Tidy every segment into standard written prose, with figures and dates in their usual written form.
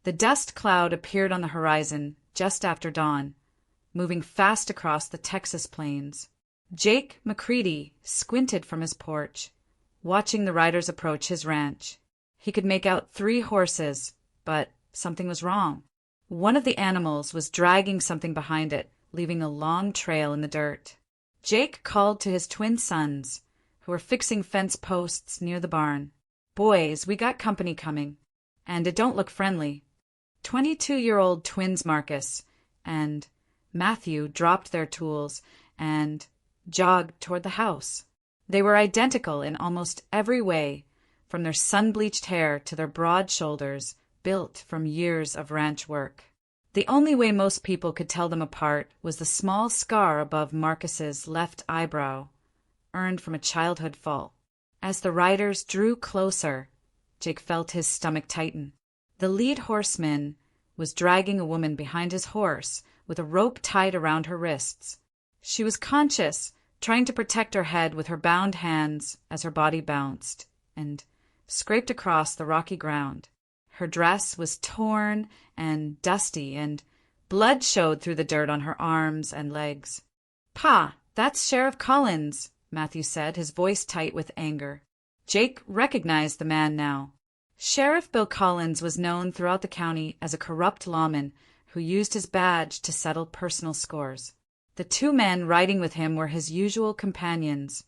The dust cloud appeared on the horizon just after dawn, moving fast across the Texas plains. Jake McCready squinted from his porch, watching the riders approach his ranch. He could make out 3 horses, but something was wrong. One of the animals was dragging something behind it, leaving a long trail in the dirt. Jake called to his twin sons, who were fixing fence posts near the barn. "Boys, we got company coming, and it don't look friendly." 22-year-old twins Marcus and Matthew dropped their tools and jogged toward the house. They were identical in almost every way, from their sun-bleached hair to their broad shoulders, built from years of ranch work. The only way most people could tell them apart was the small scar above Marcus's left eyebrow, earned from a childhood fall. As the riders drew closer, Jake felt his stomach tighten. The lead horseman was dragging a woman behind his horse with a rope tied around her wrists. She was conscious, trying to protect her head with her bound hands as her body bounced and scraped across the rocky ground. Her dress was torn and dusty, and blood showed through the dirt on her arms and legs. "Pa, that's Sheriff Collins," Matthew said, his voice tight with anger. Jake recognized the man now. Sheriff Bill Collins was known throughout the county as a corrupt lawman who used his badge to settle personal scores. The 2 men riding with him were his usual companions,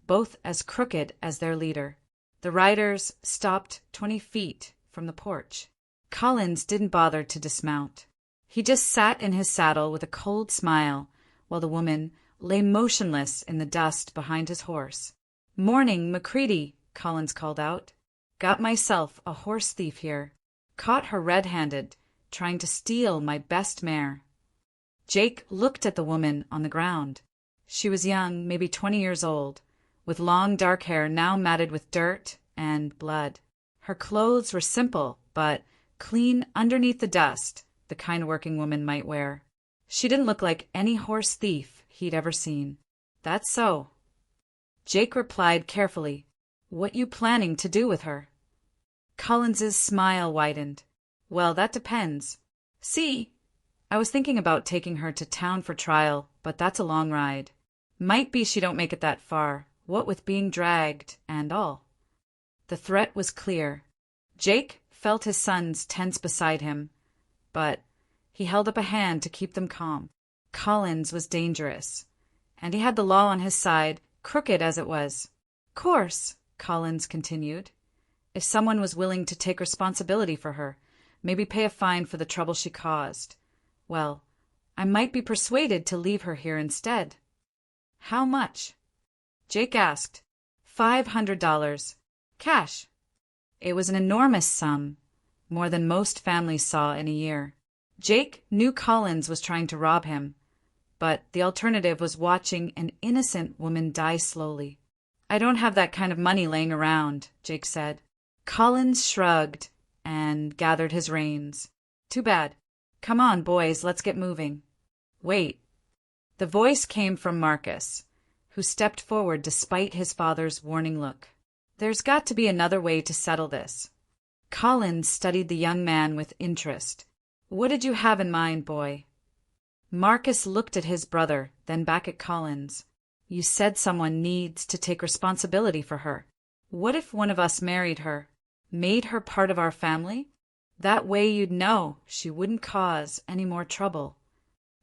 both as crooked as their leader. The riders stopped 20 feet from the porch. Collins didn't bother to dismount. He just sat in his saddle with a cold smile while the woman lay motionless in the dust behind his horse. "Morning, McCready," Collins called out. "Got myself a horse thief here. Caught her red-handed, trying to steal my best mare." Jake looked at the woman on the ground. She was young, maybe 20 years old, with long dark hair now matted with dirt and blood. Her clothes were simple, but clean underneath the dust, the kind a working woman might wear. She didn't look like any horse thief he'd ever seen. "That's so." Jake replied carefully. "What you planning to do with her?" Collins's smile widened. "Well, that depends. See, I was thinking about taking her to town for trial, but that's a long ride. Might be she don't make it that far, what with being dragged and all." The threat was clear. Jake felt his sons tense beside him, but he held up a hand to keep them calm. Collins was dangerous, and he had the law on his side, crooked as it was. "Course," Collins continued, "if someone was willing to take responsibility for her, maybe pay a fine for the trouble she caused, well, I might be persuaded to leave her here instead." "How much?" Jake asked. $500. Cash. It was an enormous sum, more than most families saw in a year. Jake knew Collins was trying to rob him, but the alternative was watching an innocent woman die slowly. "I don't have that kind of money laying around," Jake said. Collins shrugged and gathered his reins. "Too bad. Come on, boys, let's get moving." "Wait." The voice came from Marcus, who stepped forward despite his father's warning look. "There's got to be another way to settle this." Collins studied the young man with interest. "What did you have in mind, boy?" Marcus looked at his brother, then back at Collins. "You said someone needs to take responsibility for her. What if one of us married her, made her part of our family? That way you'd know she wouldn't cause any more trouble."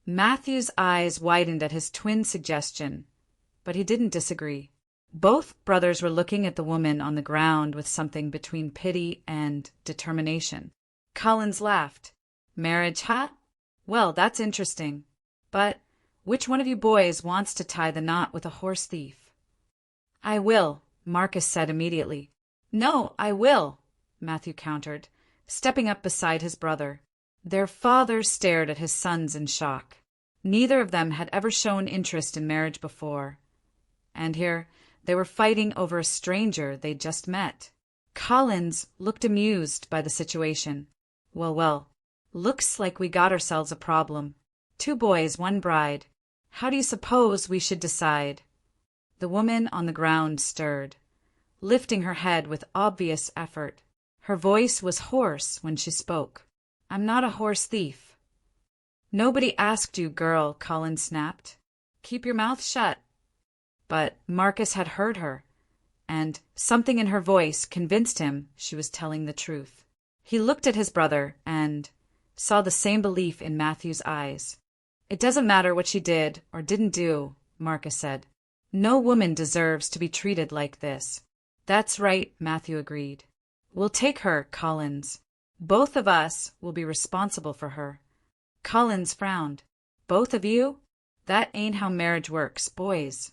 Matthew's eyes widened at his twin suggestion, but he didn't disagree. Both brothers were looking at the woman on the ground with something between pity and determination. Collins laughed. "Marriage, huh? Well, that's interesting. But which one of you boys wants to tie the knot with a horse thief?" "I will," Marcus said immediately. "No, I will," Matthew countered, stepping up beside his brother. Their father stared at his sons in shock. Neither of them had ever shown interest in marriage before, and here they were fighting over a stranger they'd just met. Collins looked amused by the situation. Well, looks like we got ourselves a problem. 2 boys, 1 bride. How do you suppose we should decide?" The woman on the ground stirred, lifting her head with obvious effort. Her voice was hoarse when she spoke. I'm not a horse thief. Nobody asked you, girl, Collins snapped. Keep your mouth shut. But Marcus had heard her, and something in her voice convinced him she was telling the truth. He looked at his brother and saw the same belief in Matthew's eyes. It doesn't matter what she did or didn't do, Marcus said. No woman deserves to be treated like this. That's right, Matthew agreed. We'll take her, Collins. Both of us will be responsible for her. Collins frowned. Both of you? That ain't how marriage works, boys.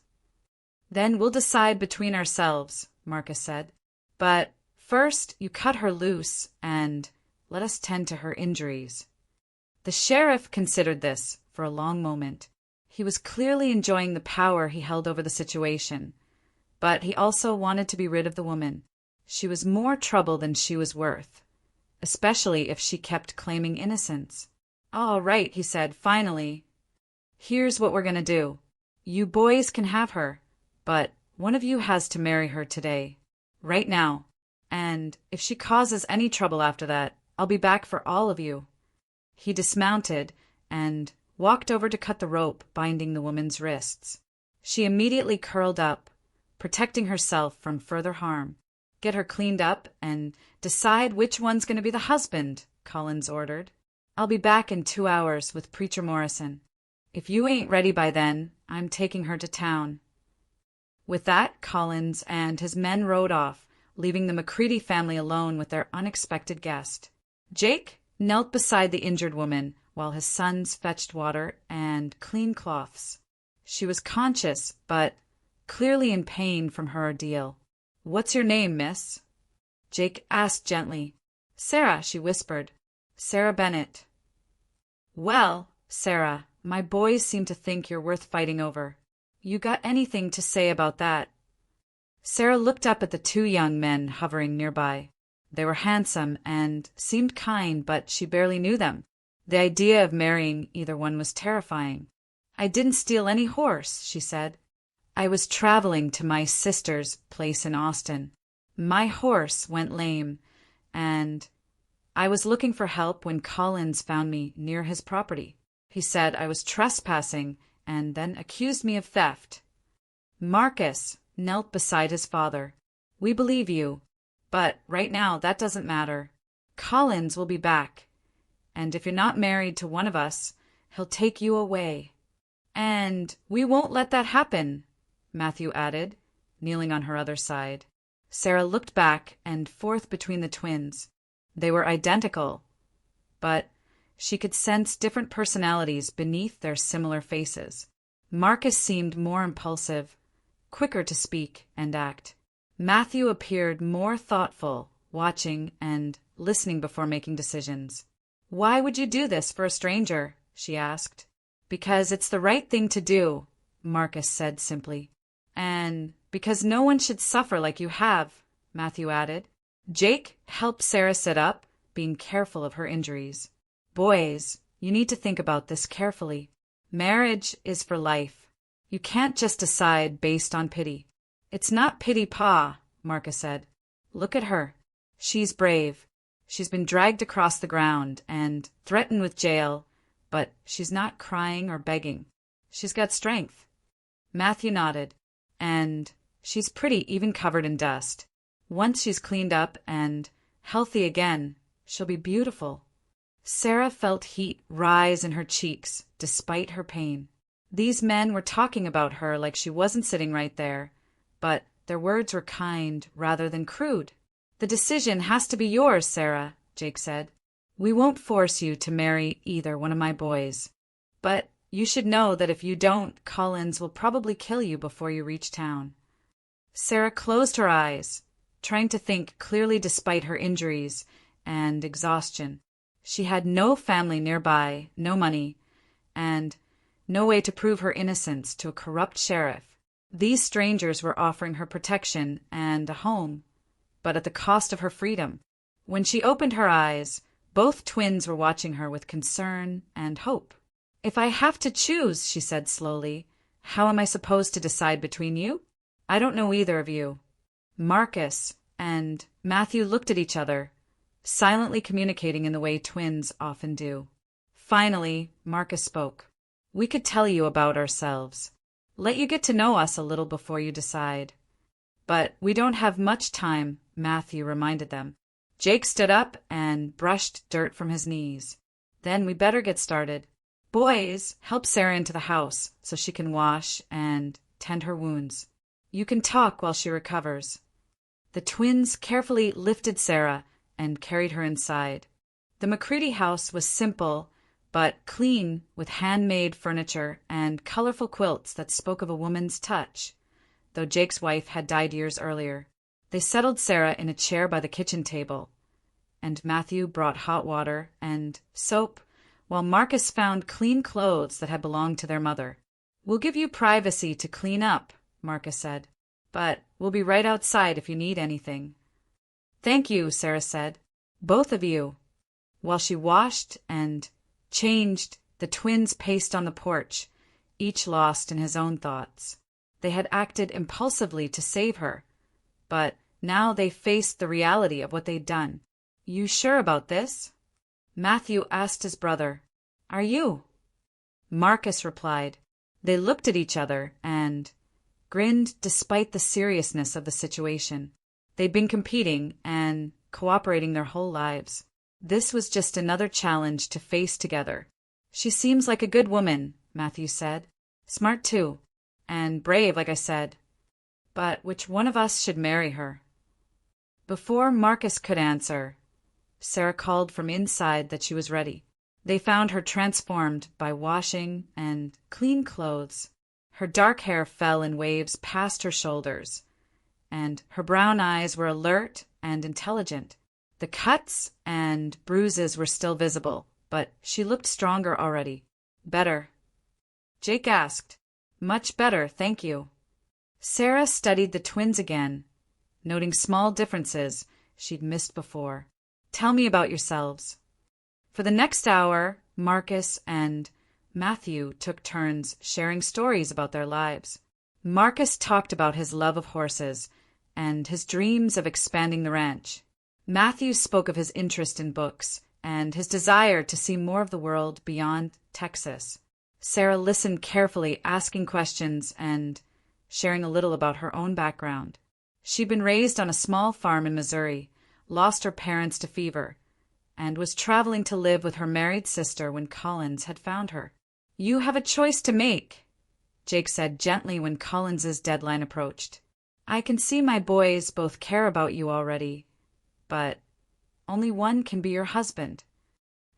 Then we'll decide between ourselves, Marcus said. But first you cut her loose and let us tend to her injuries. The sheriff considered this for a long moment. He was clearly enjoying the power he held over the situation, but he also wanted to be rid of the woman. She was more trouble than she was worth, especially if she kept claiming innocence. All right, he said, finally. Here's what we're gonna do. You boys can have her, but one of you has to marry her today, right now. And if she causes any trouble after that, I'll be back for all of you. He dismounted and walked over to cut the rope binding the woman's wrists. She immediately curled up, protecting herself from further harm. Get her cleaned up and decide which one's going to be the husband, Collins ordered. I'll be back in 2 hours with Preacher Morrison. If you ain't ready by then, I'm taking her to town. With that, Collins and his men rode off, leaving the Macready family alone with their unexpected guest. Jake knelt beside the injured woman while his sons fetched water and clean cloths. She was conscious, but clearly in pain from her ordeal. What's your name, miss? Jake asked gently. Sarah, she whispered. Sarah Bennett. Well, Sarah, my boys seem to think you're worth fighting over. You got anything to say about that? Sarah looked up at the 2 young men hovering nearby. They were handsome and seemed kind, but she barely knew them. The idea of marrying either one was terrifying. I didn't steal any horse, she said. I was traveling to my sister's place in Austin. My horse went lame, and I was looking for help when Collins found me near his property. He said I was trespassing and then accused me of theft. Marcus knelt beside his father. We believe you, but right now that doesn't matter. Collins will be back, and if you're not married to one of us, he'll take you away. And we won't let that happen, Matthew added, kneeling on her other side. Sarah looked back and forth between the twins. They were identical, but she could sense different personalities beneath their similar faces. Marcus seemed more impulsive, quicker to speak and act. Matthew appeared more thoughtful, watching and listening before making decisions. Why would you do this for a stranger? She asked. Because it's the right thing to do, Marcus said simply. And because no one should suffer like you have, Matthew added. Jake helped Sarah sit up, being careful of her injuries. Boys, you need to think about this carefully. Marriage is for life. You can't just decide based on pity. It's not pity, Pa, Marcus said. Look at her. She's brave. She's been dragged across the ground and threatened with jail, but she's not crying or begging. She's got strength. Matthew nodded. And she's pretty, even covered in dust. Once she's cleaned up and healthy again, she'll be beautiful. Sarah felt heat rise in her cheeks, despite her pain. These men were talking about her like she wasn't sitting right there, but their words were kind rather than crude. The decision has to be yours, Sarah, Jake said. We won't force you to marry either one of my boys. But you should know that if you don't, Collins will probably kill you before you reach town. Sarah closed her eyes, trying to think clearly despite her injuries and exhaustion. She had no family nearby, no money, and no way to prove her innocence to a corrupt sheriff. These strangers were offering her protection and a home, but at the cost of her freedom. When she opened her eyes, both twins were watching her with concern and hope. If I have to choose, she said slowly, how am I supposed to decide between you? I don't know either of you. Marcus and Matthew looked at each other, silently communicating in the way twins often do. Finally, Marcus spoke. We could tell you about ourselves. Let you get to know us a little before you decide. But we don't have much time, Matthew reminded them. Jake stood up and brushed dirt from his knees. Then we better get started. Boys, help Sarah into the house so she can wash and tend her wounds. You can talk while she recovers. The twins carefully lifted Sarah and carried her inside. The McCready house was simple, but clean, with handmade furniture and colorful quilts that spoke of a woman's touch, though Jake's wife had died years earlier. They settled Sarah in a chair by the kitchen table, and Matthew brought hot water and soap, while Marcus found clean clothes that had belonged to their mother. We'll give you privacy to clean up, Marcus said, but we'll be right outside if you need anything. Thank you, Sarah said. Both of you. While she washed and changed, the twins paced on the porch, each lost in his own thoughts. They had acted impulsively to save her, but now they faced the reality of what they'd done. You sure about this? Matthew asked his brother. Are you? Marcus replied. They looked at each other and grinned despite the seriousness of the situation. They'd been competing and cooperating their whole lives. This was just another challenge to face together. She seems like a good woman, Matthew said. Smart too, and brave, like I said. But which one of us should marry her? Before Marcus could answer, Sarah called from inside that she was ready. They found her transformed by washing and clean clothes. Her dark hair fell in waves past her shoulders, and her brown eyes were alert and intelligent. The cuts and bruises were still visible, but she looked stronger already. Better. Jake asked. Much better, thank you. Sarah studied the twins again, noting small differences she'd missed before. Tell me about yourselves. For the next hour, Marcus and Matthew took turns sharing stories about their lives. Marcus talked about his love of horses and his dreams of expanding the ranch. Matthew spoke of his interest in books and his desire to see more of the world beyond Texas. Sarah listened carefully, asking questions and sharing a little about her own background. She'd been raised on a small farm in Missouri, lost her parents to fever, and was traveling to live with her married sister when Collins had found her. You have a choice to make, Jake said gently when Collins's deadline approached. I can see my boys both care about you already, but only one can be your husband.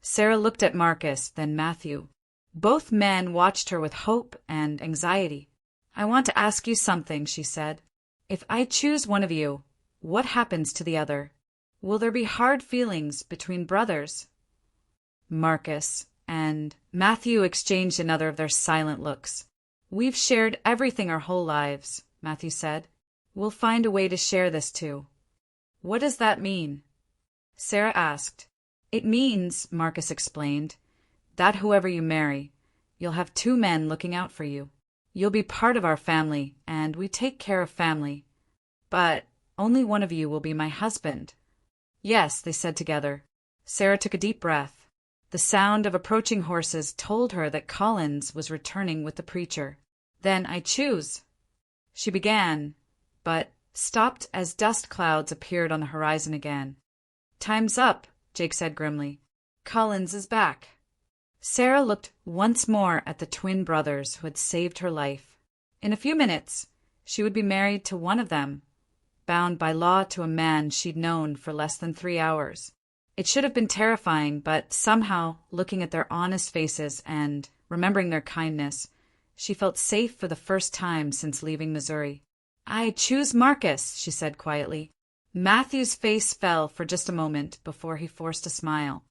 Sarah looked at Marcus, then Matthew. Both men watched her with hope and anxiety. I want to ask you something, she said. If I choose one of you, what happens to the other? Will there be hard feelings between brothers? Marcus and Matthew exchanged another of their silent looks. We've shared everything our whole lives, Matthew said. We'll find a way to share this too. What does that mean? Sarah asked. It means, Marcus explained, that whoever you marry, you'll have two men looking out for you. You'll be part of our family, and we take care of family. But only one of you will be my husband. Yes, they said together. Sarah took a deep breath. The sound of approaching horses told her that Collins was returning with the preacher. Then I choose. She began, but stopped as dust clouds appeared on the horizon again. Time's up, Jake said grimly. Collins is back. Sarah looked once more at the twin brothers who had saved her life. In a few minutes, she would be married to one of them, bound by law to a man she'd known for less than 3 hours. It should have been terrifying, but somehow, looking at their honest faces and remembering their kindness, she felt safe for the first time since leaving Missouri. I choose Marcus, she said quietly. Matthew's face fell for just a moment before he forced a smile.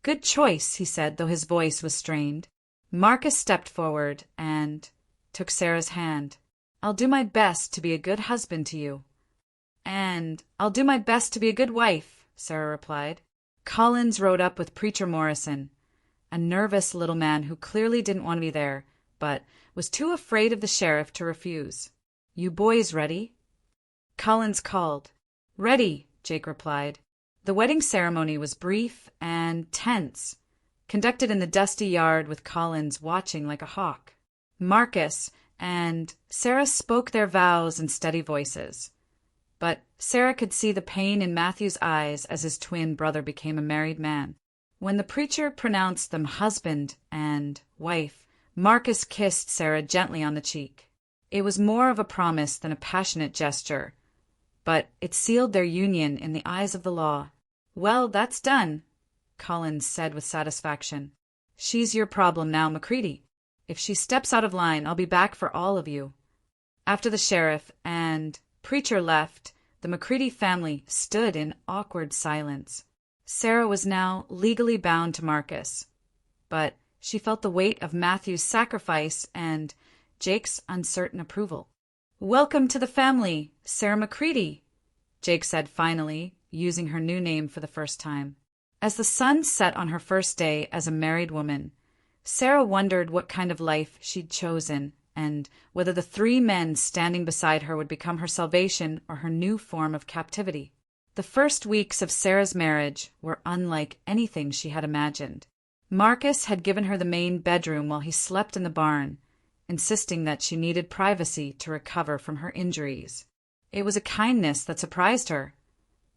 Good choice, he said, though his voice was strained. Marcus stepped forward and took Sarah's hand. I'll do my best to be a good husband to you. And I'll do my best to be a good wife, Sarah replied. Collins rode up with Preacher Morrison, a nervous little man who clearly didn't want to be there, but was too afraid of the sheriff to refuse. You boys ready? Collins called. Ready, Jake replied. The wedding ceremony was brief and tense, conducted in the dusty yard with Collins watching like a hawk. Marcus and Sarah spoke their vows in steady voices, but Sarah could see the pain in Matthew's eyes as his twin brother became a married man. When the preacher pronounced them husband and wife, Marcus kissed Sarah gently on the cheek. It was more of a promise than a passionate gesture, but it sealed their union in the eyes of the law. "Well, that's done," Collins said with satisfaction. "She's your problem now, Macready. If she steps out of line, I'll be back for all of you." After the sheriff and preacher left, the Macready family stood in awkward silence. Sarah was now legally bound to Marcus, but she felt the weight of Matthew's sacrifice and Jake's uncertain approval. "Welcome to the family, Sarah Macready," Jake said finally, using her new name for the first time. As the sun set on her first day as a married woman, Sarah wondered what kind of life she'd chosen and whether the three men standing beside her would become her salvation or her new form of captivity. The first weeks of Sarah's marriage were unlike anything she had imagined. Marcus had given her the main bedroom while he slept in the barn, insisting that she needed privacy to recover from her injuries. It was a kindness that surprised her,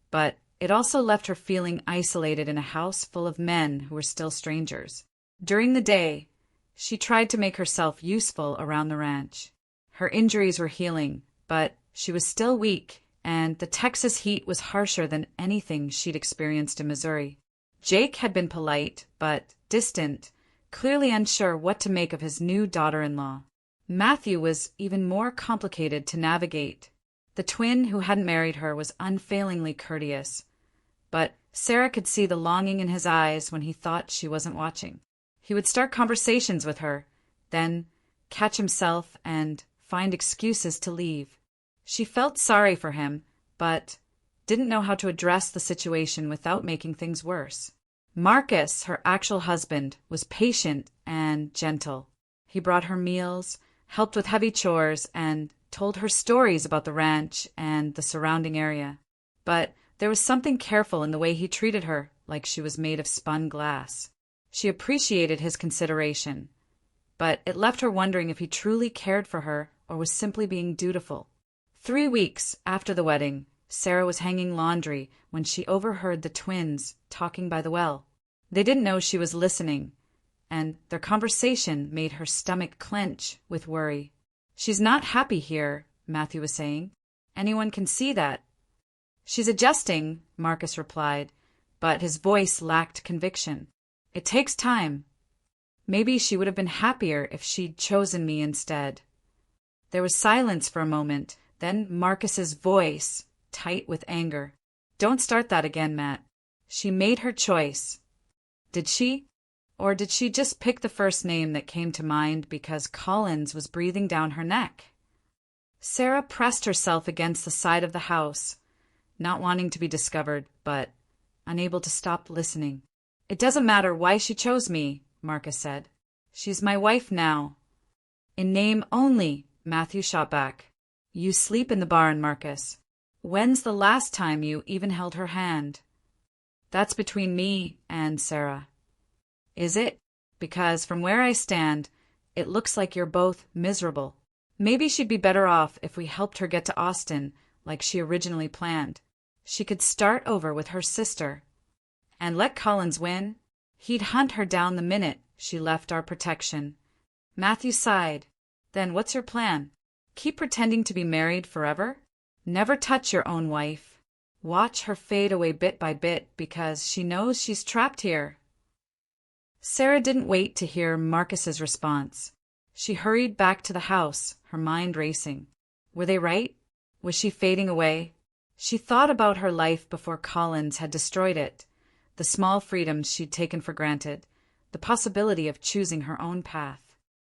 but it also left her feeling isolated in a house full of men who were still strangers. During the day, she tried to make herself useful around the ranch. Her injuries were healing, but she was still weak, and the Texas heat was harsher than anything she'd experienced in Missouri. Jake had been polite, but distant, clearly unsure what to make of his new daughter-in-law. Matthew was even more complicated to navigate. The twin who hadn't married her was unfailingly courteous, but Sarah could see the longing in his eyes when he thought she wasn't watching. He would start conversations with her, then catch himself and find excuses to leave. She felt sorry for him, but didn't know how to address the situation without making things worse. Marcus, her actual husband, was patient and gentle. He brought her meals, helped with heavy chores, and told her stories about the ranch and the surrounding area. But there was something careful in the way he treated her, like she was made of spun glass. She appreciated his consideration, but it left her wondering if he truly cared for her or was simply being dutiful. 3 weeks after the wedding, Sarah was hanging laundry when she overheard the twins talking by the well. They didn't know she was listening, and their conversation made her stomach clench with worry. "She's not happy here," Matthew was saying. "Anyone can see that." "She's adjusting," Marcus replied, but his voice lacked conviction. "It takes time. Maybe she would have been happier if she'd chosen me instead." There was silence for a moment, then Marcus's voice, tight with anger. "Don't start that again, Matt. She made her choice." Did she? Or did she just pick the first name that came to mind because Collins was breathing down her neck? Sarah pressed herself against the side of the house, not wanting to be discovered, but unable to stop listening. "It doesn't matter why she chose me," Marcus said. "She's my wife now." "In name only," Matthew shot back. "You sleep in the barn, Marcus. When's the last time you even held her hand?" "That's between me and Sarah." "Is it? Because from where I stand, it looks like you're both miserable. Maybe she'd be better off if we helped her get to Austin like she originally planned. She could start over with her sister. And let Collins win. He'd hunt her down the minute she left our protection." Matthew sighed. "Then what's your plan? Keep pretending to be married forever? Never touch your own wife. Watch her fade away bit by bit because she knows she's trapped here." Sarah didn't wait to hear Marcus's response. She hurried back to the house, her mind racing. Were they right? Was she fading away? She thought about her life before Collins had destroyed it, the small freedoms she'd taken for granted, the possibility of choosing her own path.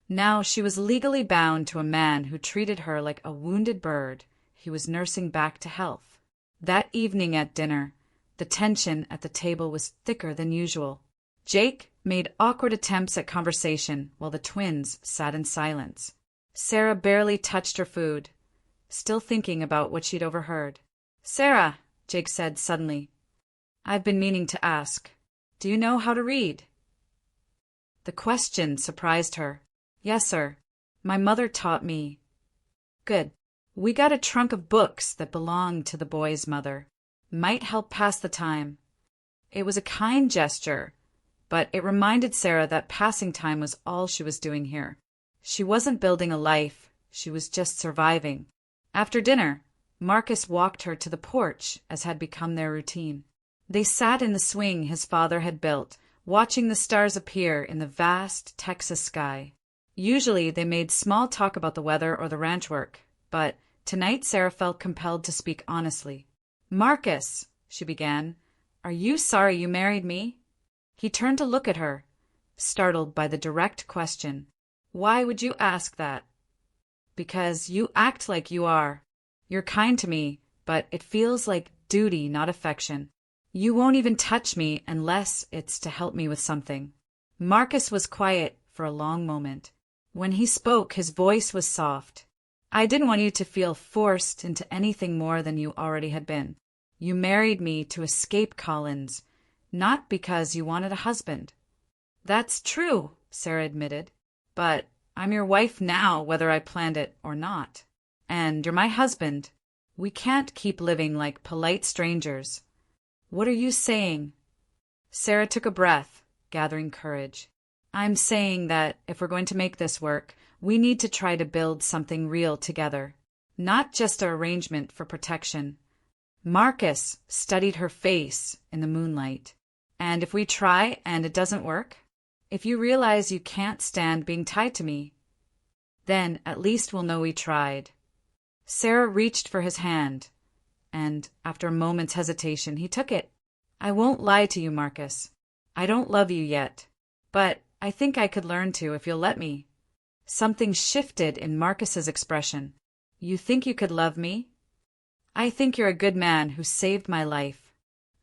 Now she was legally bound to a man who treated her like a wounded bird he was nursing back to health. That evening at dinner, the tension at the table was thicker than usual. Jake made awkward attempts at conversation while the twins sat in silence. Sarah barely touched her food, still thinking about what she'd overheard. "Sarah," Jake said suddenly, I've been meaning to ask. Do you know how to read? The question surprised her. Yes, sir. My mother taught me. Good. We got a trunk of books that belonged to the boy's mother. Might help pass the time. It was a kind gesture, but it reminded Sarah that passing time was all she was doing here. She wasn't building a life, she was just surviving. After dinner, Marcus walked her to the porch, as had become their routine. They sat in the swing his father had built, watching the stars appear in the vast Texas sky. Usually they made small talk about the weather or the ranch work, but tonight Sarah felt compelled to speak honestly. "Marcus," she began, "are you sorry you married me?" He turned to look at her, startled by the direct question. "Why would you ask that?" "Because you act like you are. You're kind to me, but it feels like duty, not affection. You won't even touch me unless it's to help me with something." Marcus was quiet for a long moment. When he spoke, his voice was soft. "I didn't want you to feel forced into anything more than you already had been. You married me to escape Collins, not because you wanted a husband." "That's true," Sarah admitted. "But I'm your wife now, whether I planned it or not. And you're my husband. We can't keep living like polite strangers." "What are you saying?" Sarah took a breath, gathering courage. "I'm saying that if we're going to make this work, we need to try to build something real together, not just an arrangement for protection." Marcus studied her face in the moonlight. "And if we try and it doesn't work? If you realize you can't stand being tied to me? Then at least we'll know we tried." Sarah reached for his hand, and after a moment's hesitation, he took it. "I won't lie to you, Marcus. I don't love you yet, but I think I could learn to if you'll let me." Something shifted in Marcus's expression. "You think you could love me?" "I think you're a good man who saved my life.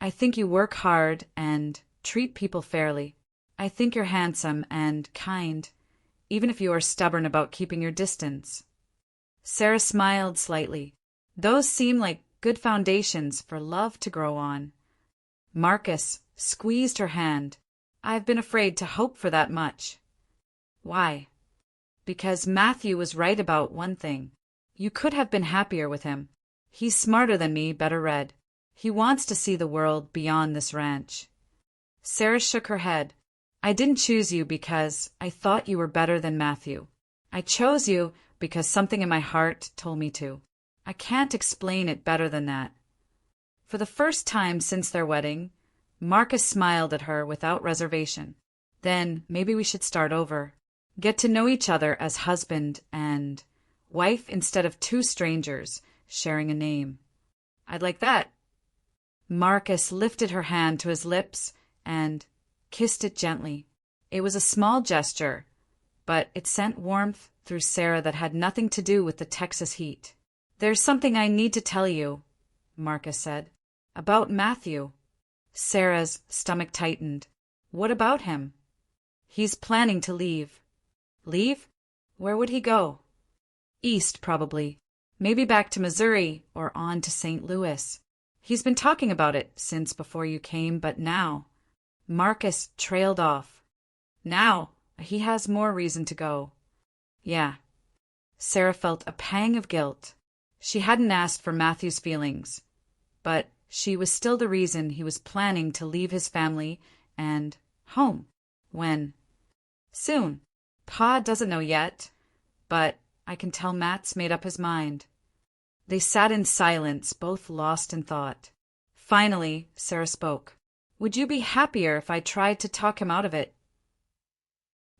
I think you work hard and treat people fairly. I think you're handsome and kind, even if you are stubborn about keeping your distance." Sarah smiled slightly. Those seem like good foundations for love to grow on. Marcus squeezed her hand. "I've been afraid to hope for that much." "Why?" "Because Matthew was right about one thing. You could have been happier with him. He's smarter than me, better read. He wants to see the world beyond this ranch." Sarah shook her head. "I didn't choose you because I thought you were better than Matthew. I chose you because something in my heart told me to. I can't explain it better than that." For the first time since their wedding, Marcus smiled at her without reservation. "Then maybe we should start over. Get to know each other as husband and wife instead of two strangers sharing a name." "I'd like that." Marcus lifted her hand to his lips and kissed it gently. It was a small gesture, but it sent warmth through Sarah that had nothing to do with the Texas heat. "There's something I need to tell you," Marcus said. "About Matthew." Sarah's stomach tightened. "What about him?" "He's planning to leave." "Leave? Where would he go?" "East, probably. Maybe back to Missouri or on to St. Louis. He's been talking about it since before you came, but now—" Marcus trailed off. "Now he has more reason to go." "Yeah." Sarah felt a pang of guilt. She hadn't asked for Matthew's feelings, but she was still the reason he was planning to leave his family and home. When? Soon. Pa doesn't know yet, but I can tell Matt's made up his mind. They sat in silence, both lost in thought. Finally, Sarah spoke. "Would you be happier if I tried to talk him out of it?"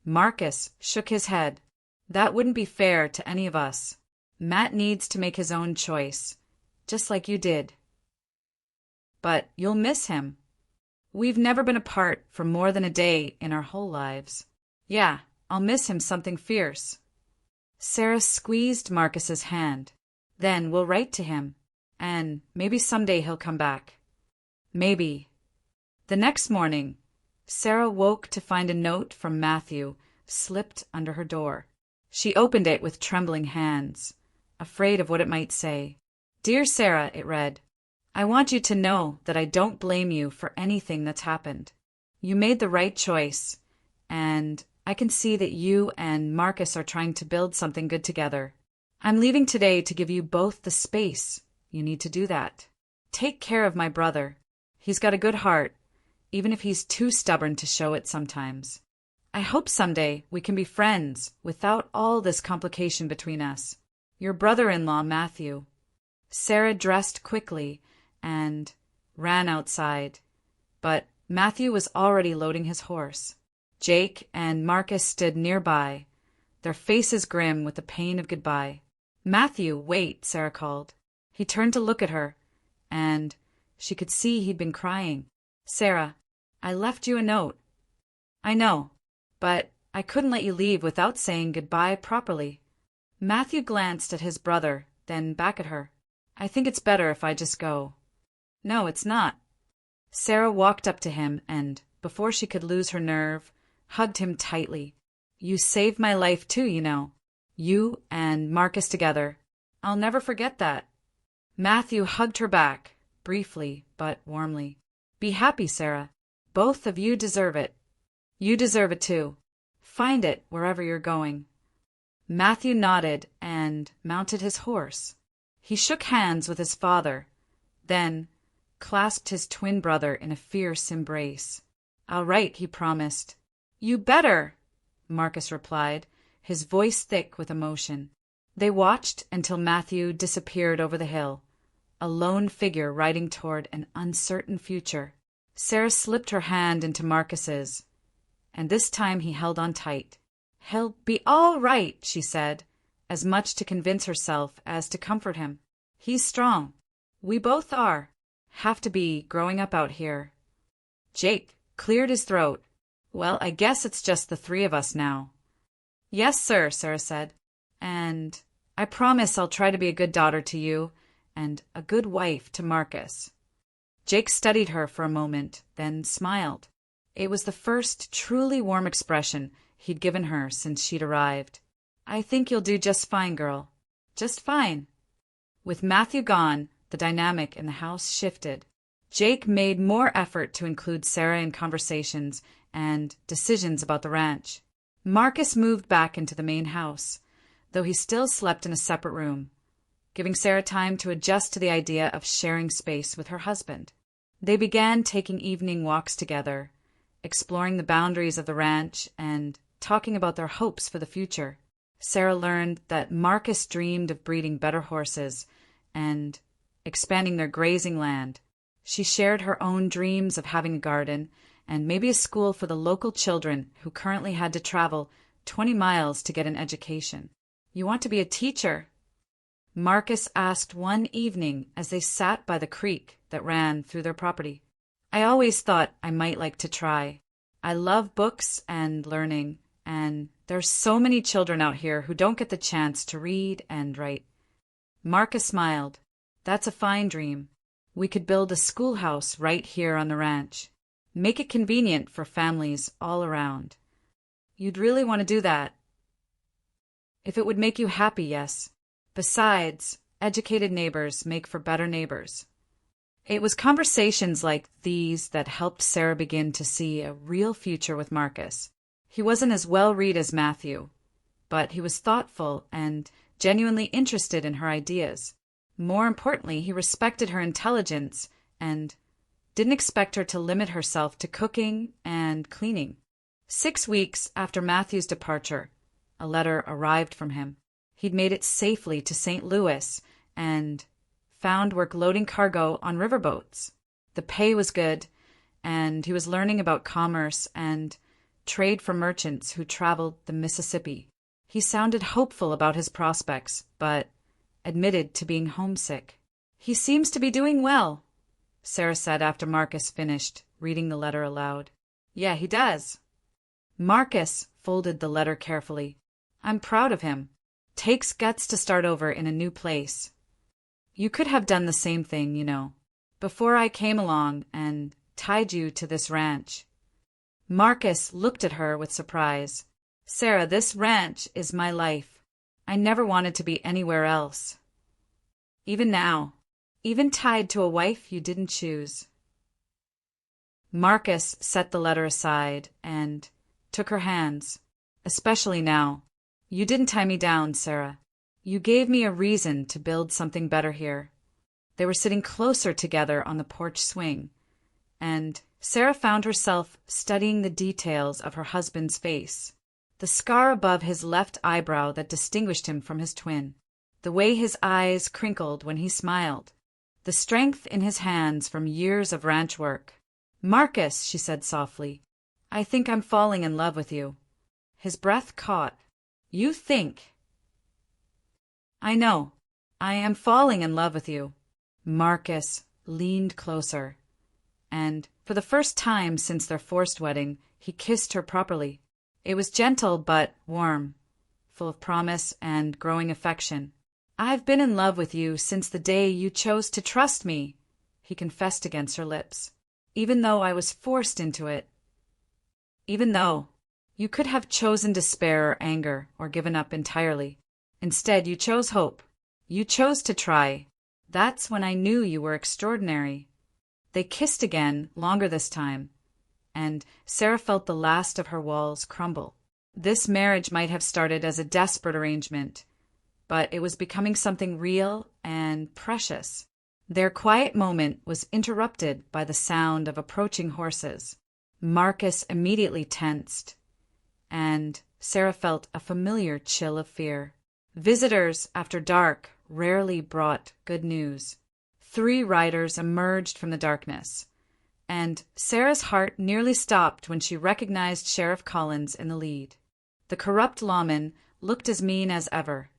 Marcus shook his head. "That wouldn't be fair to any of us. Matt needs to make his own choice, just like you did." "But you'll miss him. We've never been apart for more than a day in our whole lives." "Yeah, I'll miss him something fierce." Sarah squeezed Marcus's hand. "Then we'll write to him, and maybe someday he'll come back." Maybe. The next morning, Sarah woke to find a note from Matthew slipped under her door. She opened it with trembling hands, afraid of what it might say. "Dear Sarah," it read, I want you to know that I don't blame you for anything that's happened. You made the right choice, and I can see that you and Marcus are trying to build something good together. I'm leaving today to give you both the space you need to do that. Take care of my brother. He's got a good heart, even if he's too stubborn to show it sometimes. I hope someday we can be friends without all this complication between us. Your brother-in-law, Matthew. Sarah dressed quickly and ran outside, but Matthew was already loading his horse. Jake and Marcus stood nearby, their faces grim with the pain of goodbye. Matthew, wait, Sarah called. He turned to look at her, and she could see he'd been crying. Sarah, I left you a note. I know, but I couldn't let you leave without saying goodbye properly. Matthew glanced at his brother, then back at her. I think it's better if I just go. No, it's not. Sarah walked up to him and, before she could lose her nerve, hugged him tightly. You saved my life too, you know. You and Marcus together. I'll never forget that. Matthew hugged her back, briefly but warmly. Be happy, Sarah. Both of you deserve it. You deserve it too. Find it wherever you're going. Matthew nodded and mounted his horse. He shook hands with his father, then clasped his twin brother in a fierce embrace. All right, he promised. You better, Marcus replied, his voice thick with emotion. They watched until Matthew disappeared over the hill, a lone figure riding toward an uncertain future. Sarah slipped her hand into Marcus's, and this time he held on tight. He'll be all right, she said, as much to convince herself as to comfort him. He's strong. We both are. Have to be growing up out here. Jake cleared his throat. Well, I guess it's just the three of us now. Yes, sir, Sarah said. And I promise I'll try to be a good daughter to you and a good wife to Marcus. Jake studied her for a moment, then smiled. It was the first truly warm expression he'd given her since she'd arrived. I think you'll do just fine, girl. Just fine. With Matthew gone, the dynamic in the house shifted. Jake made more effort to include Sarah in conversations and decisions about the ranch. Marcus moved back into the main house, though he still slept in a separate room, giving Sarah time to adjust to the idea of sharing space with her husband. They began taking evening walks together, exploring the boundaries of the ranch and talking about their hopes for the future. Sarah learned that Marcus dreamed of breeding better horses and expanding their grazing land. She shared her own dreams of having a garden and maybe a school for the local children who currently had to travel 20 miles to get an education. You want to be a teacher? Marcus asked one evening as they sat by the creek that ran through their property. I always thought I might like to try. I love books and learning, and there's so many children out here who don't get the chance to read and write. Marcus smiled. That's a fine dream. We could build a schoolhouse right here on the ranch. Make it convenient for families all around. You'd really want to do that. If it would make you happy, yes. Besides, educated neighbors make for better neighbors. It was conversations like these that helped Sarah begin to see a real future with Marcus. He wasn't as well-read as Matthew, but he was thoughtful and genuinely interested in her ideas. More importantly, he respected her intelligence and didn't expect her to limit herself to cooking and cleaning. 6 weeks after Matthew's departure, a letter arrived from him. He'd made it safely to St. Louis and found work loading cargo on riverboats. The pay was good, and he was learning about commerce and trade for merchants who traveled the Mississippi. He sounded hopeful about his prospects, but admitted to being homesick. He seems to be doing well, Sarah said after Marcus finished reading the letter aloud. Yeah, he does. Marcus folded the letter carefully. I'm proud of him. Takes guts to start over in a new place. You could have done the same thing, you know, before I came along and tied you to this ranch. Marcus looked at her with surprise. Sarah, this ranch is my life. I never wanted to be anywhere else. Even now, even tied to a wife you didn't choose. Marcus set the letter aside and took her hands. Especially now. You didn't tie me down, Sarah. You gave me a reason to build something better here. They were sitting closer together on the porch swing, and Sarah found herself studying the details of her husband's face. The scar above his left eyebrow that distinguished him from his twin. The way his eyes crinkled when he smiled. The strength in his hands from years of ranch work. "Marcus," she said softly, "I think I'm falling in love with you." His breath caught. "You think?" "I know. I am falling in love with you." Marcus leaned closer, and for the first time since their forced wedding, he kissed her properly. It was gentle but warm, full of promise and growing affection. "I've been in love with you since the day you chose to trust me," he confessed against her lips. "Even though I was forced into it. Even though you could have chosen despair or anger or given up entirely. Instead, you chose hope. You chose to try. That's when I knew you were extraordinary." They kissed again, longer this time, and Sarah felt the last of her walls crumble. This marriage might have started as a desperate arrangement, but it was becoming something real and precious. Their quiet moment was interrupted by the sound of approaching horses. Marcus immediately tensed, and Sarah felt a familiar chill of fear. Visitors after dark rarely brought good news. 3 riders emerged from the darkness, and Sarah's heart nearly stopped when she recognized Sheriff Collins in the lead. The corrupt lawman looked as mean as ever,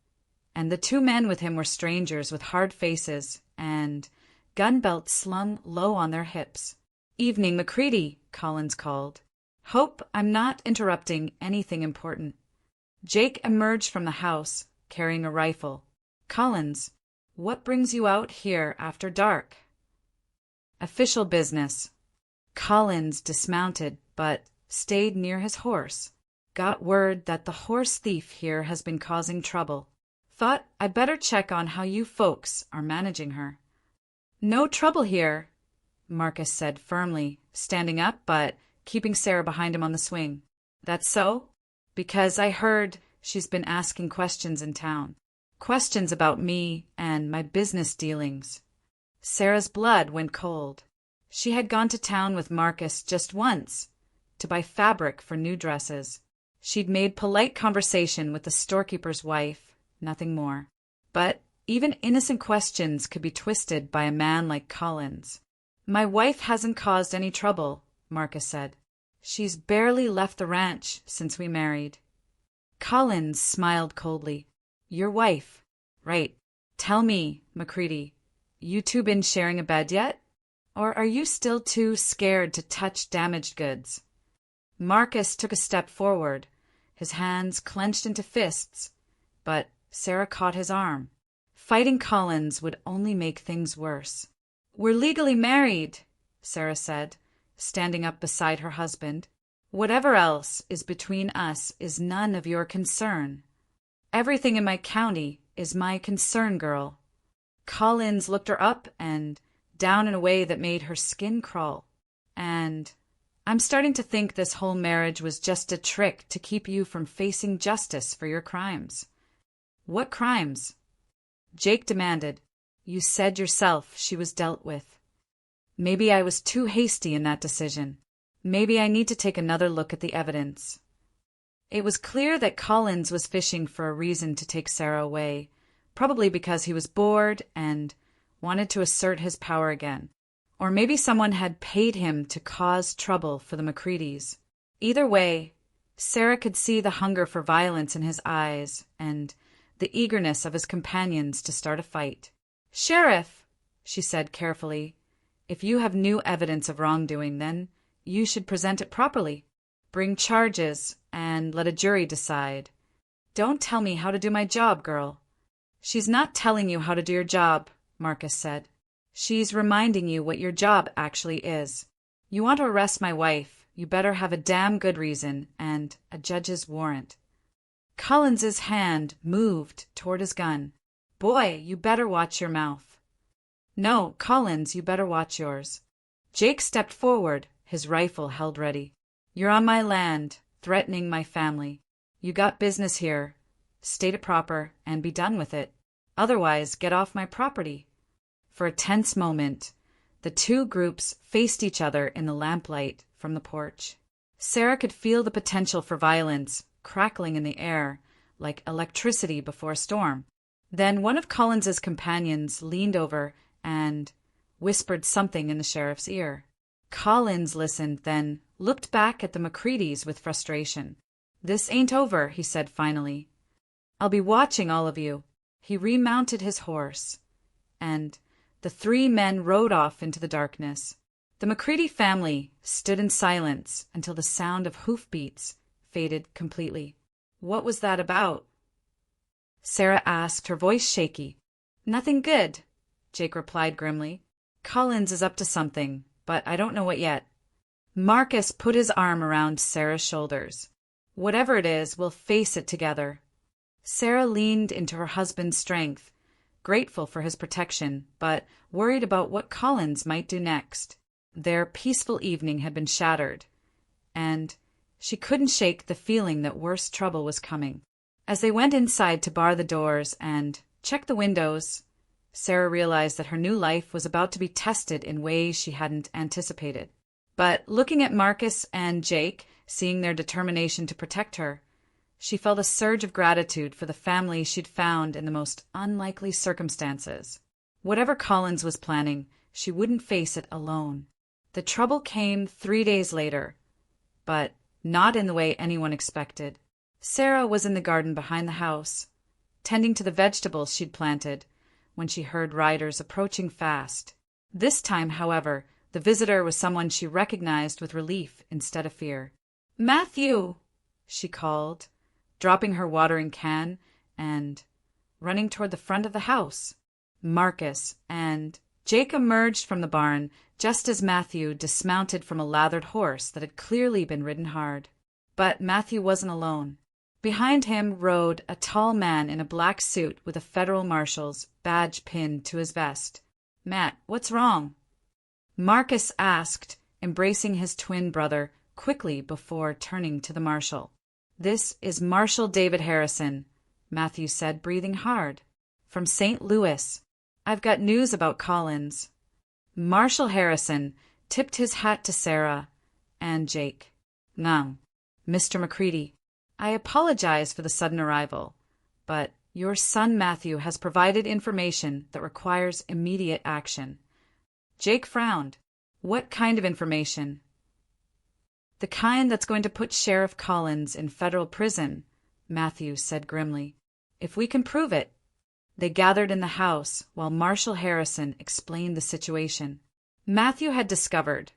and the 2 men with him were strangers with hard faces and gun belts slung low on their hips. "Evening, Macready," Collins called. "Hope I'm not interrupting anything important." Jake emerged from the house, carrying a rifle. "Collins, what brings you out here after dark?" "Official business." Collins dismounted, but stayed near his horse. "Got word that the horse thief here has been causing trouble. Thought I'd better check on how you folks are managing her." "No trouble here," Marcus said firmly, standing up but keeping Sarah behind him on the swing. "That's so? Because I heard she's been asking questions in town. Questions about me and my business dealings." Sarah's blood went cold. She had gone to town with Marcus just once, to buy fabric for new dresses. She'd made polite conversation with the storekeeper's wife, nothing more. But even innocent questions could be twisted by a man like Collins. "My wife hasn't caused any trouble," Marcus said. "She's barely left the ranch since we married." Collins smiled coldly. "Your wife. Right. Tell me, Macready, you 2 been sharing a bed yet? Or are you still too scared to touch damaged goods?" Marcus took a step forward, his hands clenched into fists, but Sarah caught his arm. Fighting Collins would only make things worse. "We're legally married," Sarah said, standing up beside her husband. "Whatever else is between us is none of your concern. Everything in my county is my concern, girl." Collins looked her up and down in a way that made her skin crawl. "And I'm starting to think this whole marriage was just a trick to keep you from facing justice for your crimes." "What crimes?" Jake demanded. "You said yourself she was dealt with." "Maybe I was too hasty in that decision. Maybe I need to take another look at the evidence." It was clear that Collins was fishing for a reason to take Sarah away, probably because he was bored and wanted to assert his power again. Or maybe someone had paid him to cause trouble for the Macreadys. Either way, Sarah could see the hunger for violence in his eyes and the eagerness of his companions to start a fight. "Sheriff," she said carefully, "if you have new evidence of wrongdoing, then you should present it properly. Bring charges and let a jury decide. Don't tell me how to do my job, girl." "She's not telling you how to do your job," Marcus said. "She's reminding you what your job actually is. You want to arrest my wife, you better have a damn good reason and a judge's warrant." Collins's hand moved toward his gun. "Boy, you better watch your mouth." No, Collins, you better watch yours. Jake stepped forward, his rifle held ready. You're on my land, threatening my family. You got business here. State it proper and be done with it. Otherwise, get off my property. For a tense moment, the two groups faced each other in the lamplight from the porch. Sarah could feel the potential for violence crackling in the air like electricity before a storm. Then one of Collins's companions leaned over and whispered something in the sheriff's ear. Collins listened, then looked back at the Macreadys with frustration. This ain't over, he said finally. I'll be watching all of you. He remounted his horse, and the three men rode off into the darkness. The Macready family stood in silence until the sound of hoofbeats faded completely. What was that about? Sarah asked, her voice shaky. Nothing good, Jake replied grimly. Collins is up to something, but I don't know what yet. Marcus put his arm around Sarah's shoulders. Whatever it is, we'll face it together. Sarah leaned into her husband's strength, grateful for his protection, but worried about what Collins might do next. Their peaceful evening had been shattered, and she couldn't shake the feeling that worse trouble was coming. As they went inside to bar the doors and check the windows, Sarah realized that her new life was about to be tested in ways she hadn't anticipated. But looking at Marcus and Jake, seeing their determination to protect her, she felt a surge of gratitude for the family she'd found in the most unlikely circumstances. Whatever Collins was planning, she wouldn't face it alone. The trouble came 3 days later, but not in the way anyone expected. Sarah was in the garden behind the house, tending to the vegetables she'd planted, when she heard riders approaching fast. This time, however, the visitor was someone she recognized with relief instead of fear. "Matthew!" she called, dropping her watering can and running toward the front of the house. Marcus and Jake emerged from the barn just as Matthew dismounted from a lathered horse that had clearly been ridden hard. But Matthew wasn't alone. Behind him rode a tall man in a black suit with a federal marshal's badge pinned to his vest. "Matt, what's wrong?" Marcus asked, embracing his twin brother quickly before turning to the marshal. "This is Marshal David Harrison," Matthew said, breathing hard. "From St. Louis. I've got news about Collins." Marshal Harrison tipped his hat to Sarah and Jake. "Now, Mr. Macready, I apologize for the sudden arrival, but your son Matthew has provided information that requires immediate action." Jake frowned. "What kind of information?" "The kind that's going to put Sheriff Collins in federal prison," Matthew said grimly. "If we can prove it." They gathered in the house while Marshal Harrison explained the situation. Matthew had discovered,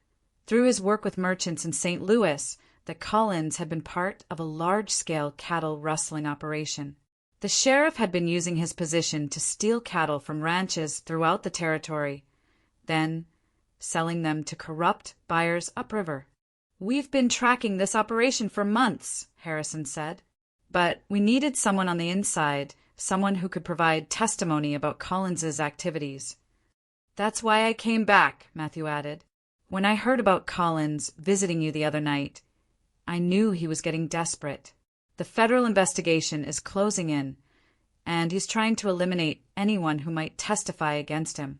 through his work with merchants in St. Louis, that Collins had been part of a large-scale cattle rustling operation. The sheriff had been using his position to steal cattle from ranches throughout the territory, then selling them to corrupt buyers upriver. "We've been tracking this operation for months," Harrison said. "But we needed someone on the inside, someone who could provide testimony about Collins's activities." "That's why I came back," Matthew added. "When I heard about Collins visiting you the other night, I knew he was getting desperate. The federal investigation is closing in, and he's trying to eliminate anyone who might testify against him."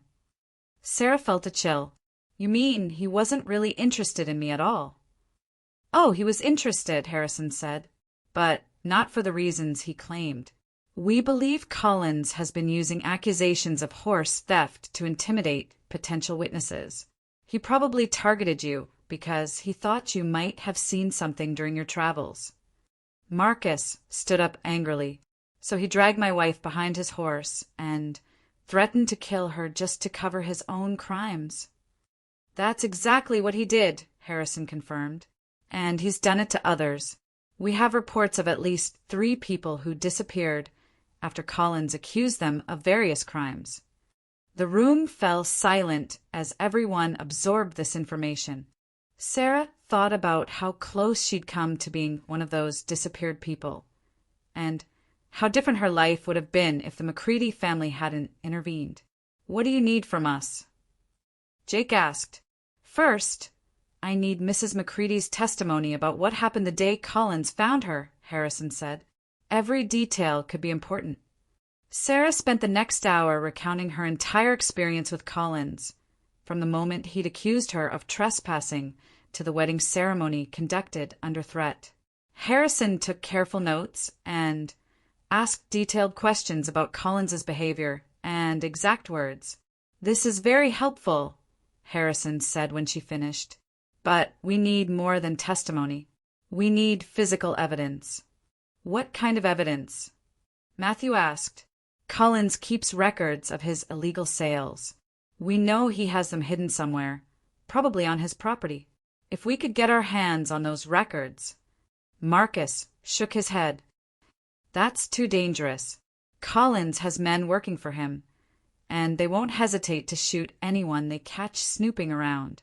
Sarah felt a chill. "You mean he wasn't really interested in me at all?" "Oh, he was interested," Harrison said, "but not for the reasons he claimed. We believe Collins has been using accusations of horse theft to intimidate potential witnesses. He probably targeted you because he thought you might have seen something during your travels." Marcus stood up angrily. "So he dragged my wife behind his horse and threatened to kill her just to cover his own crimes." "That's exactly what he did," Harrison confirmed. "And he's done it to others. We have reports of at least 3 people who disappeared after Collins accused them of various crimes." The room fell silent as everyone absorbed this information. Sarah thought about how close she'd come to being one of those disappeared people, and how different her life would have been if the Macready family hadn't intervened. What do you need from us? Jake asked. First, I need Mrs. McCready's testimony about what happened the day Collins found her, Harrison said. Every detail could be important. Sarah spent the next hour recounting her entire experience with Collins, from the moment he'd accused her of trespassing to the wedding ceremony conducted under threat. Harrison took careful notes and asked detailed questions about Collins's behavior and exact words. This is very helpful, Harrison said when she finished. But we need more than testimony. We need physical evidence. What kind of evidence? Matthew asked. Collins keeps records of his illegal sales. We know he has them hidden somewhere, probably on his property. If we could get our hands on those records. Marcus shook his head. That's too dangerous. Collins has men working for him, and they won't hesitate to shoot anyone they catch snooping around.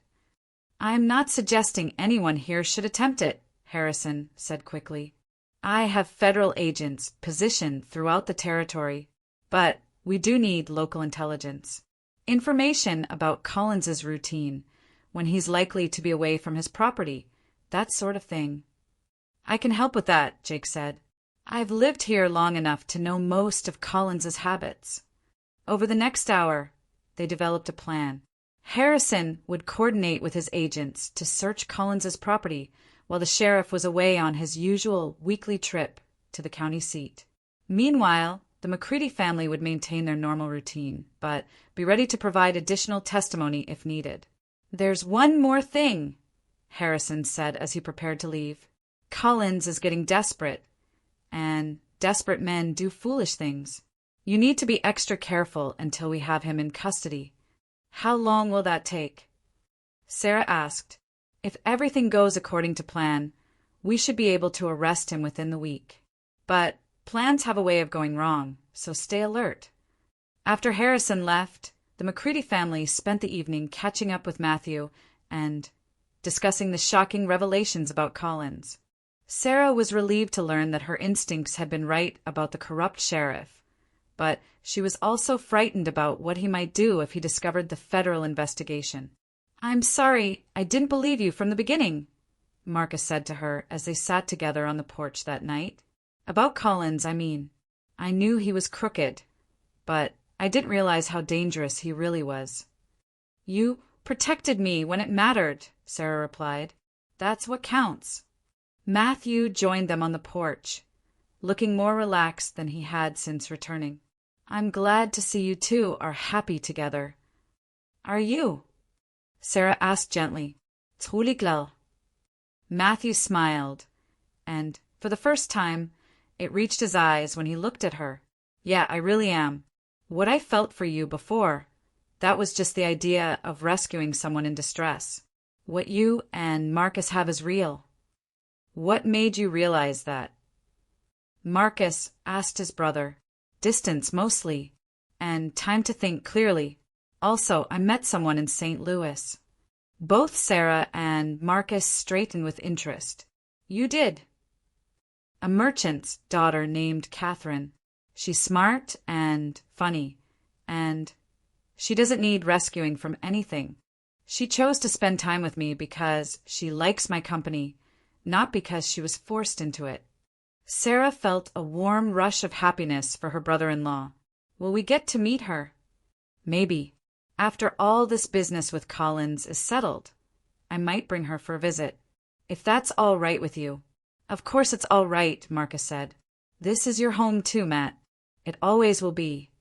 I'm not suggesting anyone here should attempt it, Harrison said quickly. I have federal agents positioned throughout the territory, but we do need local intelligence. Information about Collins's routine, when he's likely to be away from his property, that sort of thing. I can help with that, Jake said. I've lived here long enough to know most of Collins's habits. Over the next hour, they developed a plan. Harrison would coordinate with his agents to search Collins's property while the sheriff was away on his usual weekly trip to the county seat. Meanwhile, the McCready family would maintain their normal routine, but be ready to provide additional testimony if needed. There's one more thing, Harrison said as he prepared to leave. Collins is getting desperate, and desperate men do foolish things. You need to be extra careful until we have him in custody. How long will that take? Sarah asked. If everything goes according to plan, we should be able to arrest him within the week. But plans have a way of going wrong, so stay alert. After Harrison left, the McCready family spent the evening catching up with Matthew and discussing the shocking revelations about Collins. Sarah was relieved to learn that her instincts had been right about the corrupt sheriff, but she was also frightened about what he might do if he discovered the federal investigation. I'm sorry, I didn't believe you from the beginning, Marcus said to her as they sat together on the porch that night. About Collins, I mean. I knew he was crooked, but I didn't realize how dangerous he really was. You protected me when it mattered, Sarah replied. That's what counts. Matthew joined them on the porch, looking more relaxed than he had since returning. I'm glad to see you two are happy together. Are you? Sarah asked gently. Truly glad. Matthew smiled, and for the first time, it reached his eyes when he looked at her. Yeah, I really am. What I felt for you before, that was just the idea of rescuing someone in distress. What you and Marcus have is real. What made you realize that? Marcus asked his brother. Distance, mostly, and time to think clearly. Also, I met someone in St. Louis. Both Sarah and Marcus straightened with interest. You did. A merchant's daughter named Catherine. She's smart and funny, and she doesn't need rescuing from anything. She chose to spend time with me because she likes my company, not because she was forced into it. Sarah felt a warm rush of happiness for her brother-in-law. Will we get to meet her? Maybe. After all this business with Collins is settled, I might bring her for a visit. If that's all right with you. Of course it's all right, Marcus said. This is your home too, Matt. It always will be.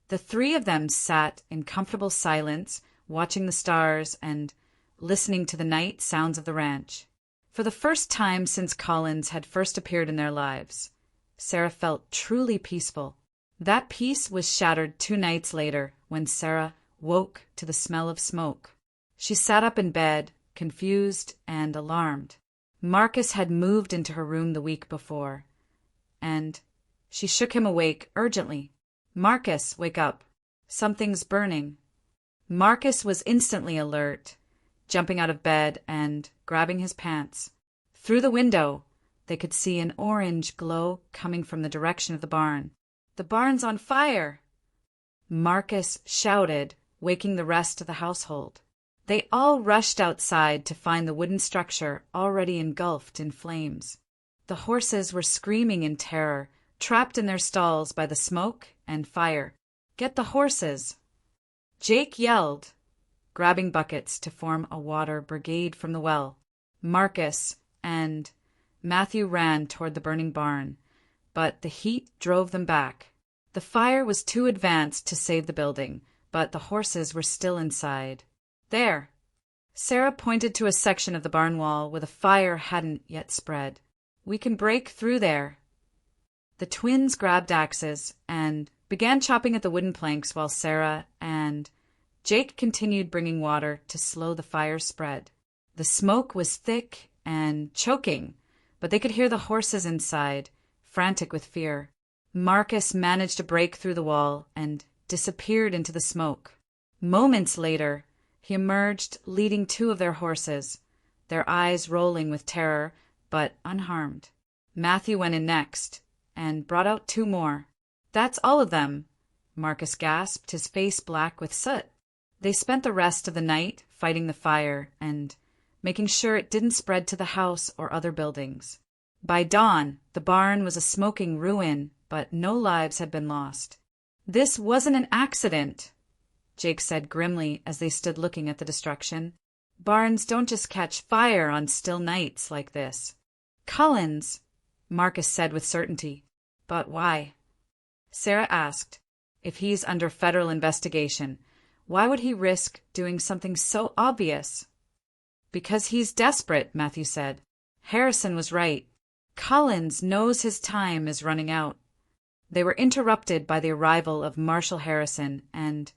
The three of them sat in comfortable silence, watching the stars and listening to the night sounds of the ranch. For the first time since Collins had first appeared in their lives, Sarah felt truly peaceful. That peace was shattered 2 nights later when Sarah woke to the smell of smoke. She sat up in bed, confused and alarmed. Marcus had moved into her room the week before, and she shook him awake urgently. Marcus, wake up. Something's burning. Marcus was instantly alert, jumping out of bed and grabbing his pants. Through the window, they could see an orange glow coming from the direction of the barn. The barn's on fire! Marcus shouted, waking the rest of the household. They all rushed outside to find the wooden structure already engulfed in flames. The horses were screaming in terror, trapped in their stalls by the smoke and fire. "Get the horses!" Jake yelled, grabbing buckets to form a water brigade from the well. Marcus and Matthew ran toward the burning barn, but the heat drove them back. The fire was too advanced to save the building, but the horses were still inside. "There!" Sarah pointed to a section of the barn wall where the fire hadn't yet spread. "We can break through there." The twins grabbed axes and began chopping at the wooden planks while Sarah and Jake continued bringing water to slow the fire's spread. The smoke was thick and choking, but they could hear the horses inside, frantic with fear. Marcus managed to break through the wall and disappeared into the smoke. Moments later, he emerged leading 2 of their horses, their eyes rolling with terror, but unharmed. Matthew went in next and brought out 2 more. "That's all of them," Marcus gasped, his face black with soot. They spent the rest of the night fighting the fire and making sure it didn't spread to the house or other buildings. By dawn, the barn was a smoking ruin, but no lives had been lost. "This wasn't an accident," Jake said grimly as they stood looking at the destruction. "Barns don't just catch fire on still nights like this." "Collins," Marcus said with certainty. "But why?" Sarah asked. "If he's under federal investigation, why would he risk doing something so obvious?" "Because he's desperate," Matthew said. "Harrison was right. Collins knows his time is running out." They were interrupted by the arrival of Marshal Harrison and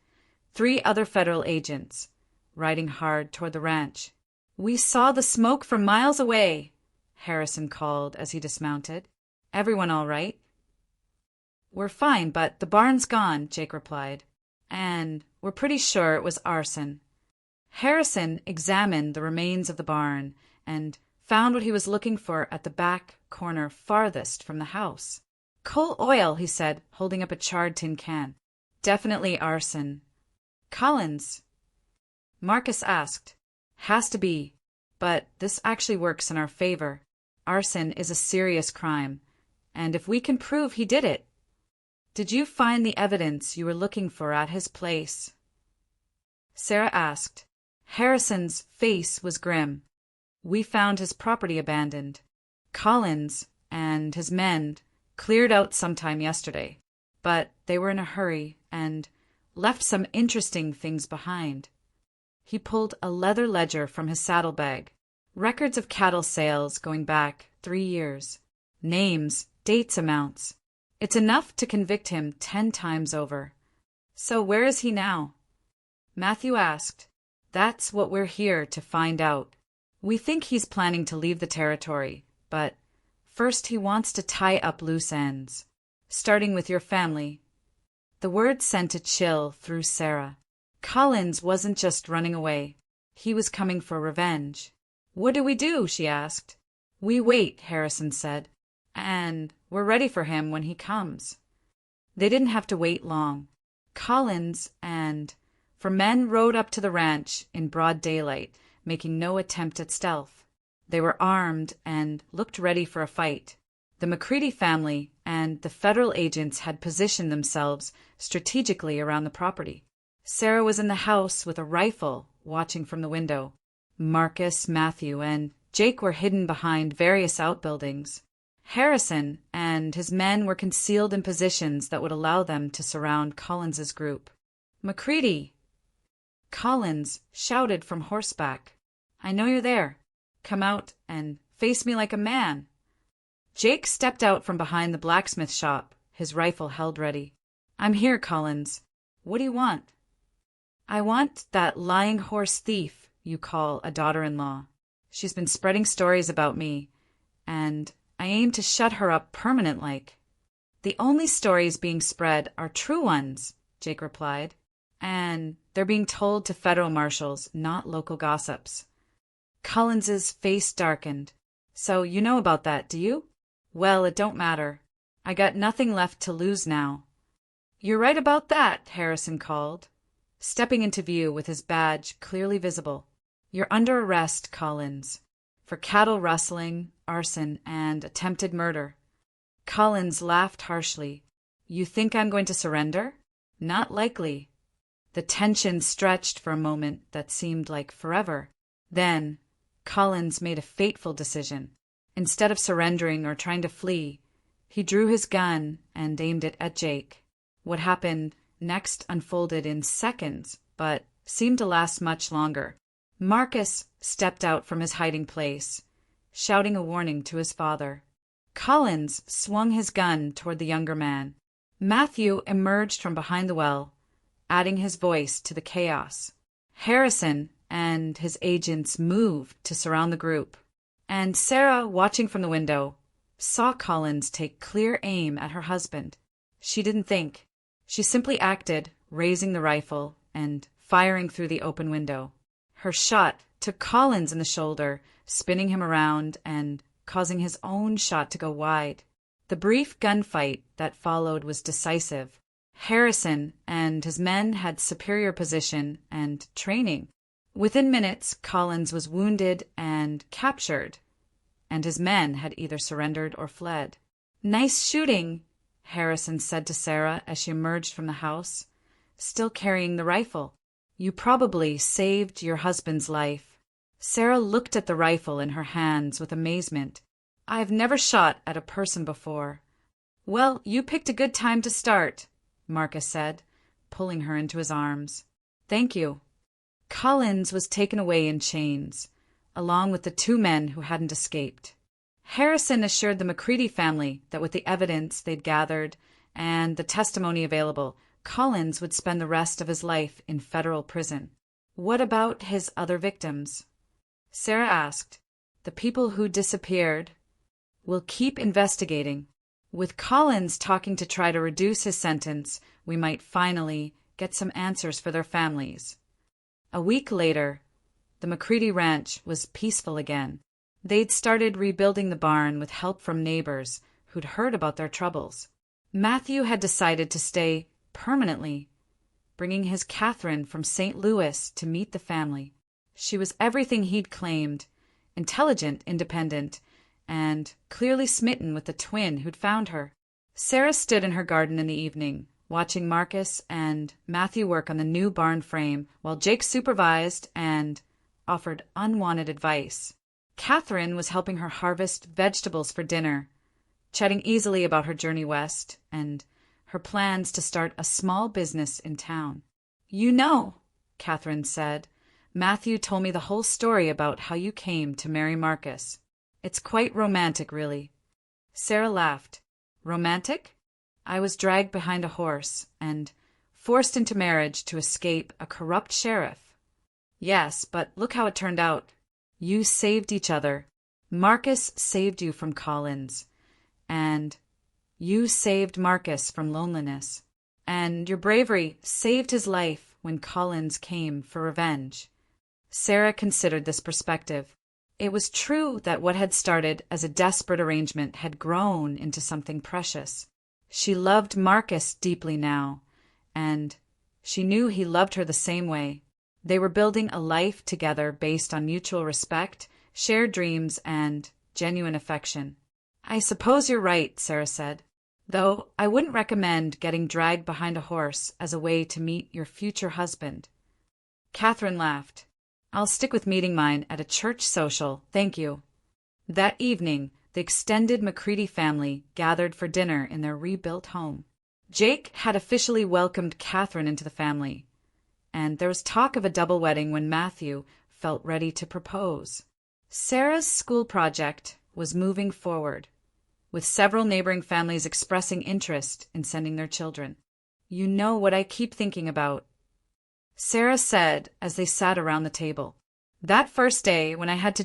3 other federal agents, riding hard toward the ranch. "We saw the smoke from miles away," Harrison called as he dismounted. "Everyone all right?" "We're fine, but the barn's gone," Jake replied. "And we're pretty sure it was arson." Harrison examined the remains of the barn and found what he was looking for at the back corner farthest from the house. "Coal oil," he said, holding up a charred tin can. "Definitely arson." "Collins?" Marcus asked. "Has to be, but this actually works in our favor. Arson is a serious crime, and if we can prove he did it—" "Did you find the evidence you were looking for at his place?" Sarah asked. Harrison's face was grim. "We found his property abandoned. Collins and his men cleared out sometime yesterday, but they were in a hurry and left some interesting things behind." He pulled a leather ledger from his saddlebag. Records of cattle sales going back 3 years. Names, dates, amounts. It's enough to convict him 10 times over. "So where is he now?" Matthew asked. "That's what we're here to find out. We think he's planning to leave the territory, but first he wants to tie up loose ends, starting with your family." The word sent a chill through Sarah. Collins wasn't just running away. He was coming for revenge. "What do we do?" she asked. "We wait," Harrison said. "And we're ready for him when he comes." They didn't have to wait long. Collins and 4 men rode up to the ranch in broad daylight, making no attempt at stealth. They were armed and looked ready for a fight. The McCready family and the federal agents had positioned themselves strategically around the property. Sarah was in the house with a rifle, watching from the window. Marcus, Matthew, and Jake were hidden behind various outbuildings. Harrison and his men were concealed in positions that would allow them to surround Collins's group. "McCready!" Collins shouted from horseback. "I know you're there. Come out and face me like a man." Jake stepped out from behind the blacksmith shop, his rifle held ready. "I'm here, Collins. What do you want?" "I want that lying horse thief you call a daughter-in-law. She's been spreading stories about me, and I aim to shut her up permanent-like." "The only stories being spread are true ones," Jake replied, "and they're being told to federal marshals, not local gossips." Collins's face darkened. "So you know about that, do you?" "Well, it don't matter. I got nothing left to lose now." "You're right about that," Harrison called, stepping into view with his badge clearly visible. "You're under arrest, Collins, for cattle rustling, arson, and attempted murder." Collins laughed harshly. "You think I'm going to surrender? Not likely." The tension stretched for a moment that seemed like forever. Then, Collins made a fateful decision. Instead of surrendering or trying to flee, he drew his gun and aimed it at Jake. What happened next unfolded in seconds, but seemed to last much longer. Marcus stepped out from his hiding place, shouting a warning to his father. Collins swung his gun toward the younger man. Matthew emerged from behind the well, adding his voice to the chaos. Harrison and his agents moved to surround the group, and Sarah, watching from the window, saw Collins take clear aim at her husband. She didn't think. She simply acted, raising the rifle and firing through the open window. Her shot took Collins in the shoulder, spinning him around and causing his own shot to go wide. The brief gunfight that followed was decisive. Harrison and his men had superior position and training. Within minutes, Collins was wounded and captured, and his men had either surrendered or fled. "Nice shooting," Harrison said to Sarah as she emerged from the house, still carrying the rifle. "You probably saved your husband's life." Sarah looked at the rifle in her hands with amazement. "I've never shot at a person before." "Well, you picked a good time to start," Marcus said, pulling her into his arms. "Thank you." Collins was taken away in chains, along with the two men who hadn't escaped. Harrison assured the Macready family that with the evidence they'd gathered and the testimony available, Collins would spend the rest of his life in federal prison. "What about his other victims?" Sarah asked. "The people who disappeared. We'll keep investigating. With Collins talking to try to reduce his sentence, we might finally get some answers for their families." A week later, the Macready ranch was peaceful again. They'd started rebuilding the barn with help from neighbors who'd heard about their troubles. Matthew had decided to stay permanently, bringing his Catherine from St. Louis to meet the family. She was everything he'd claimed: intelligent, independent, and clearly smitten with the twin who'd found her. Sarah stood in her garden in the evening, watching Marcus and Matthew work on the new barn frame, while Jake supervised and offered unwanted advice. Catherine was helping her harvest vegetables for dinner, chatting easily about her journey west and her plans to start a small business in town. "You know," Catherine said, "Matthew told me the whole story about how you came to marry Marcus. It's quite romantic, really." Sarah laughed. "Romantic? I was dragged behind a horse and forced into marriage to escape a corrupt sheriff." "Yes, but look how it turned out. You saved each other. Marcus saved you from Collins, and you saved Marcus from loneliness. And your bravery saved his life when Collins came for revenge." Sarah considered this perspective. It was true that what had started as a desperate arrangement had grown into something precious. She loved Marcus deeply now, and she knew he loved her the same way. They were building a life together based on mutual respect, shared dreams, and genuine affection. "I suppose you're right," Sarah said, "though I wouldn't recommend getting dragged behind a horse as a way to meet your future husband." Catherine laughed. "I'll stick with meeting mine at a church social, thank you." That evening, the extended Macready family gathered for dinner in their rebuilt home. Jake had officially welcomed Catherine into the family, and there was talk of a double wedding when Matthew felt ready to propose. Sarah's school project was moving forward, with several neighboring families expressing interest in sending their children. "You know what I keep thinking about," Sarah said as they sat around the table. "That first day when I had to